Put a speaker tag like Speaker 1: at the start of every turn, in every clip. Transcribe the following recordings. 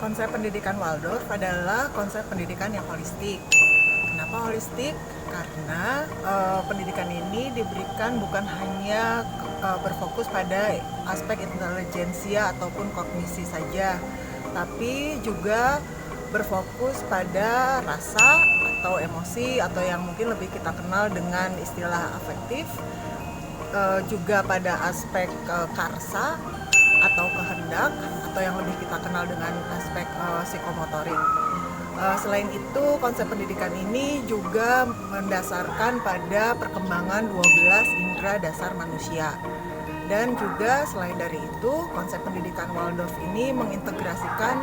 Speaker 1: Konsep pendidikan Waldorf adalah konsep pendidikan yang holistik. Kenapa holistik? Karena pendidikan ini diberikan bukan hanya berfokus pada aspek intelijensia ataupun kognisi saja, tapi juga berfokus pada rasa atau emosi atau yang mungkin lebih kita kenal dengan istilah afektif, juga pada aspek karsa atau kehendak, atau yang lebih kita kenal dengan aspek psikomotorik. Selain itu, konsep pendidikan ini juga mendasarkan pada perkembangan 12 indera dasar manusia. Dan juga selain dari itu, konsep pendidikan Waldorf ini mengintegrasikan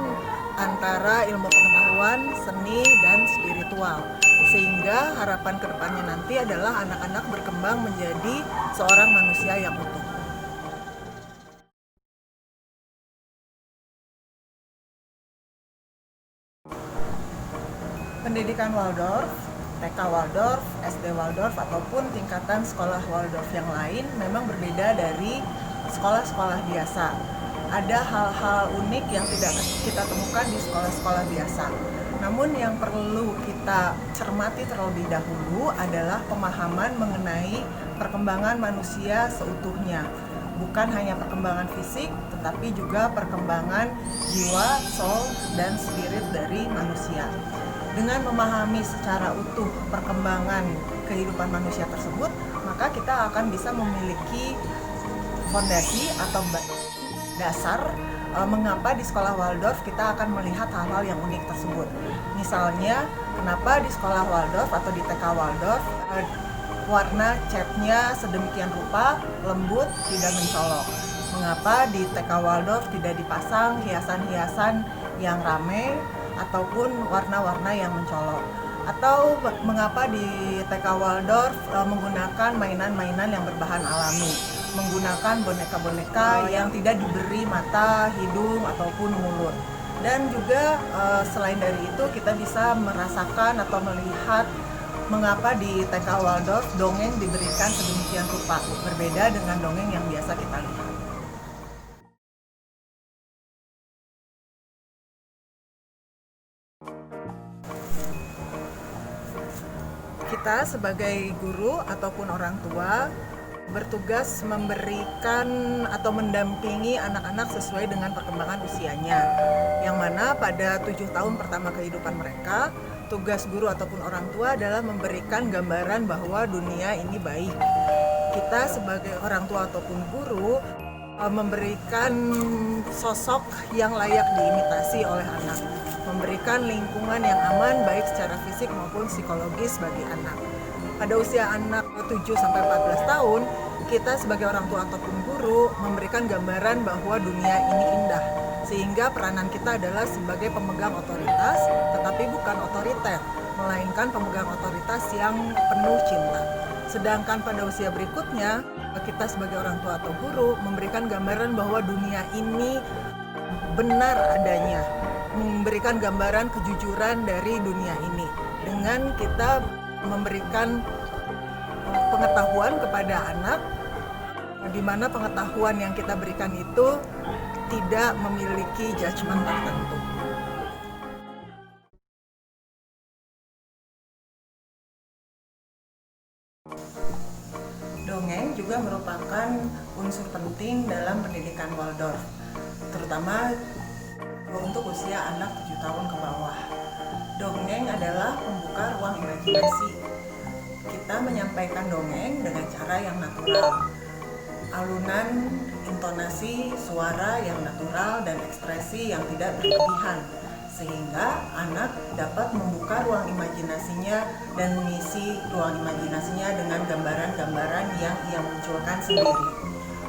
Speaker 1: antara ilmu pengetahuan, seni, dan spiritual. Sehingga harapan kedepannya nanti adalah anak-anak berkembang menjadi seorang manusia yang utuh. Pendidikan Waldorf, TK Waldorf, SD Waldorf, ataupun tingkatan sekolah Waldorf yang lain memang berbeda dari sekolah-sekolah biasa. Ada hal-hal unik yang tidak kita temukan di sekolah-sekolah biasa. Namun yang perlu kita cermati terlebih dahulu adalah pemahaman mengenai perkembangan manusia seutuhnya. Bukan hanya perkembangan fisik, tetapi juga perkembangan jiwa, soul, dan spirit dari manusia. Dengan memahami secara utuh perkembangan kehidupan manusia tersebut, maka kita akan bisa memiliki fondasi atau dasar mengapa di sekolah Waldorf kita akan melihat hal-hal yang unik tersebut. Misalnya, kenapa di sekolah Waldorf atau di TK Waldorf warna catnya sedemikian rupa, lembut, tidak mencolok. Mengapa di TK Waldorf tidak dipasang hiasan-hiasan yang ramai ataupun warna-warna yang mencolok, atau mengapa di TK Waldorf menggunakan mainan-mainan yang berbahan alami, menggunakan boneka-boneka yang tidak diberi mata, hidung, ataupun mulut. Dan juga selain dari itu kita bisa merasakan atau melihat mengapa di TK Waldorf dongeng diberikan sedemikian rupa, berbeda dengan dongeng yang biasa kita lihat. Kita sebagai guru ataupun orang tua bertugas memberikan atau mendampingi anak-anak sesuai dengan perkembangan usianya, yang mana pada 7 tahun pertama kehidupan mereka, tugas guru ataupun orang tua adalah memberikan gambaran bahwa dunia ini baik. Kita sebagai orang tua ataupun guru memberikan sosok yang layak diimitasi oleh anak, memberikan lingkungan yang aman baik secara fisik maupun psikologis bagi anak. Pada usia anak 7-14 tahun, kita sebagai orang tua ataupun guru memberikan gambaran bahwa dunia ini indah, sehingga peranan kita adalah sebagai pemegang otoritas, tetapi bukan otoriter, melainkan pemegang otoritas yang penuh cinta. Sedangkan pada usia berikutnya, kita sebagai orang tua atau guru memberikan gambaran bahwa dunia ini benar adanya, memberikan gambaran kejujuran dari dunia ini dengan kita memberikan pengetahuan kepada anak, di mana pengetahuan yang kita berikan itu tidak memiliki judgement tertentu. Dongeng juga merupakan unsur penting dalam pendidikan Waldorf, terutama untuk usia anak 7 tahun ke bawah. Dongeng adalah pembuka ruang imajinasi. Kita menyampaikan dongeng dengan cara yang natural. Alunan, intonasi, suara yang natural, dan ekspresi yang tidak berlebihan, sehingga anak dapat membuka ruang imajinasinya dan mengisi ruang imajinasinya dengan gambaran-gambaran yang ia munculkan sendiri.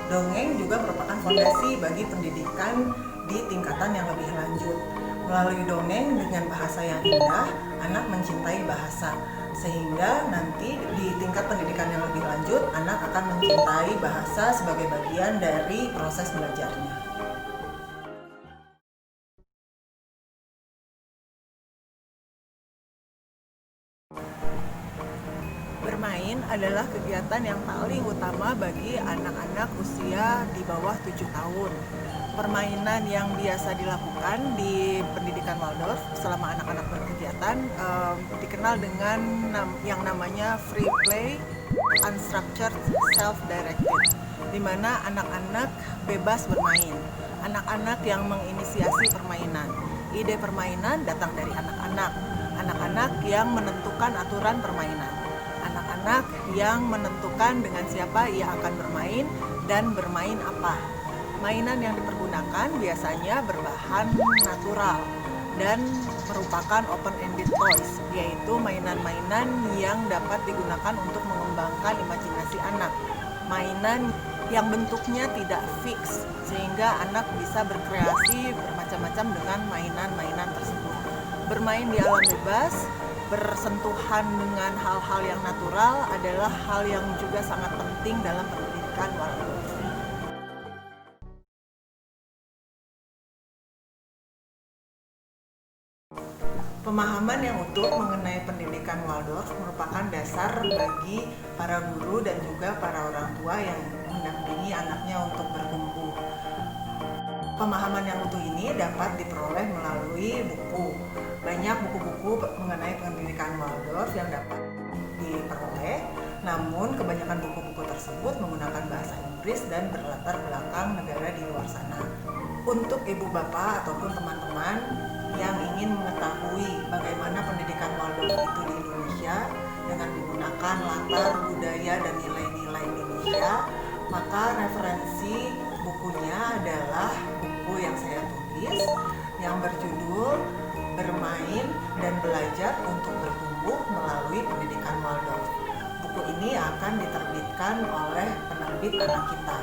Speaker 1: Dongeng juga merupakan fondasi bagi pendidikan di tingkatan yang lebih lanjut. Melalui dongeng dengan bahasa yang indah, anak mencintai bahasa, sehingga nanti di tingkat pendidikan yang lebih lanjut, anak akan mencintai bahasa sebagai bagian dari proses belajarnya. Bermain adalah kegiatan yang paling utama bagi anak-anak usia di bawah 7 tahun. Permainan yang biasa dilakukan di pendidikan Waldorf selama anak-anak berkegiatan dikenal dengan yang namanya free play, unstructured, self-directed, di mana anak-anak bebas bermain. Anak-anak yang menginisiasi permainan. Ide permainan datang dari anak-anak. Anak-anak yang menentukan aturan permainan. Anak-anak yang menentukan dengan siapa ia akan bermain dan bermain apa. Mainan yang dipergunakan biasanya berbahan natural dan merupakan open-ended toys, yaitu mainan-mainan yang dapat digunakan untuk mengembangkan imajinasi anak. Mainan yang bentuknya tidak fix, sehingga anak bisa berkreasi bermacam-macam dengan mainan-mainan tersebut. Bermain di alam bebas, bersentuhan dengan hal-hal yang natural adalah hal yang juga sangat penting dalam pendidikan Waldorf. Pemahaman yang utuh mengenai pendidikan Waldorf merupakan dasar bagi para guru dan juga para orang tua yang mendampingi anaknya untuk bertumbuh. Pemahaman yang utuh ini dapat diperoleh melalui buku. Banyak buku-buku mengenai pendidikan Waldorf yang dapat diperoleh, namun kebanyakan buku-buku tersebut menggunakan bahasa Inggris dan berlatar belakang negara di luar sana. Untuk ibu bapak ataupun teman-teman yang ingin mengetahui bagaimana pendidikan Waldorf itu di Indonesia dengan menggunakan latar budaya dan nilai-nilai Indonesia, maka referensi bukunya adalah buku yang saya tulis yang berjudul Bermain dan Belajar untuk Bertumbuh Melalui Pendidikan Waldorf. Buku ini akan diterbitkan oleh penerbit Anak Kita,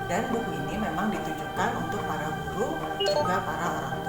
Speaker 1: dan buku ini memang ditujukan untuk para guru juga para orang tua.